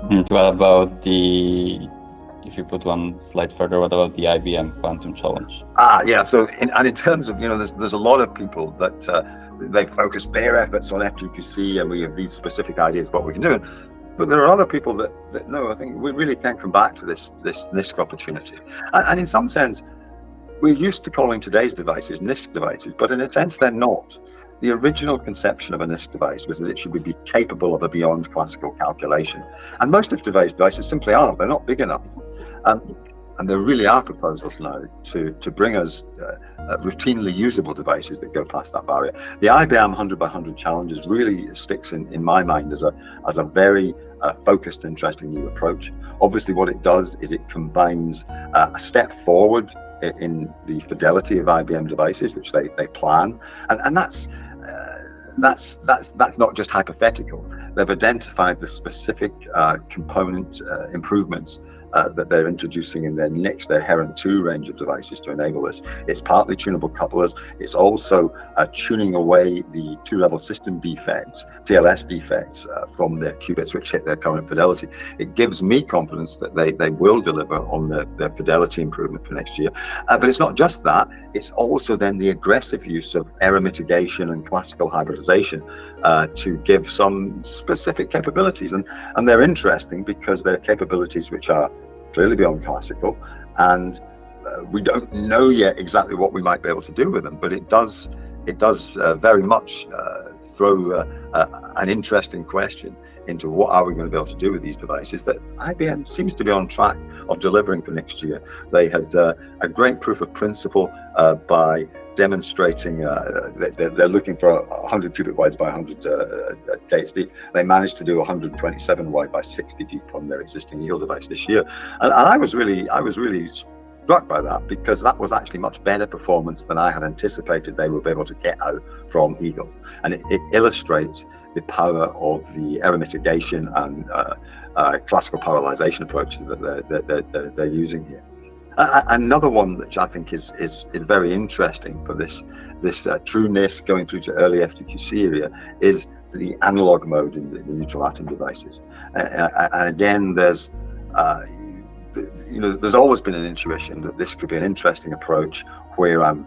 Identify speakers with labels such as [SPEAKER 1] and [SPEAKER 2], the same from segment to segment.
[SPEAKER 1] What about if you put one slide further, what about the IBM Quantum Challenge?
[SPEAKER 2] Yeah. So, in terms of, there's a lot of people that they focus their efforts on FTQC, and we have these specific ideas of what we can do. But there are other people that no, I think we really can come back to this NISQ opportunity. And in some sense, we're used to calling today's devices NISQ devices, but in a sense, they're not. The original conception of a NISQ device was that it should be capable of a beyond classical calculation. And most of today's devices simply aren't. They're not big enough. And there really are proposals now to bring us routinely usable devices that go past that barrier. The IBM 100 by 100 challenges really sticks in my mind as a very focused, interesting new approach. Obviously, what it does is it combines a step forward in the fidelity of IBM devices, which they plan, and that's not just hypothetical. They've identified the specific component improvements that they're introducing in their Heron 2 range of devices to enable this. It's partly tunable couplers. It's also tuning away the two-level system defects, TLS defects, from their qubits which hit their current fidelity. It gives me confidence that they will deliver on their fidelity improvement for next year. But it's not just that. It's also then the aggressive use of error mitigation and classical hybridization to give some specific capabilities. And they're interesting because they're capabilities which are clearly beyond classical, and we don't know yet exactly what we might be able to do with them, but it does very much throw an interesting question into what are we going to be able to do with these devices that IBM seems to be on track of delivering for next year. They had a great proof of principle by demonstrating they're looking for 100 qubit wides by 100 gates deep. They managed to do 127 wide by 60 deep on their existing Eagle device this year, and I was really struck by that, because that was actually much better performance than I had anticipated they would be able to get out from Eagle, and it illustrates the power of the error mitigation and classical parallelization approaches that they're using here. Another one which I think is very interesting for this true NISQ going through to early FTQC area is the analog mode in the neutral atom devices. And again, there's always been an intuition that this could be an interesting approach where I'm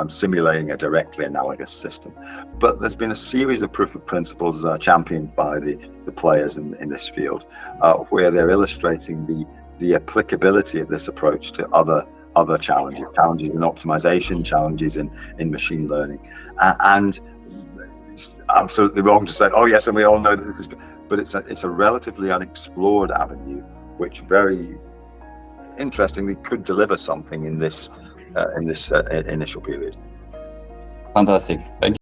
[SPEAKER 2] simulating a directly analogous system. But there's been a series of proof of principles championed by the players in this field, where they're illustrating the applicability of this approach to other challenges in optimization, challenges in machine learning. And it's absolutely wrong to say, oh yes, and we all know that this is, but it's a relatively unexplored avenue, which very interestingly could deliver something in this initial period.
[SPEAKER 1] Fantastic. Thank you.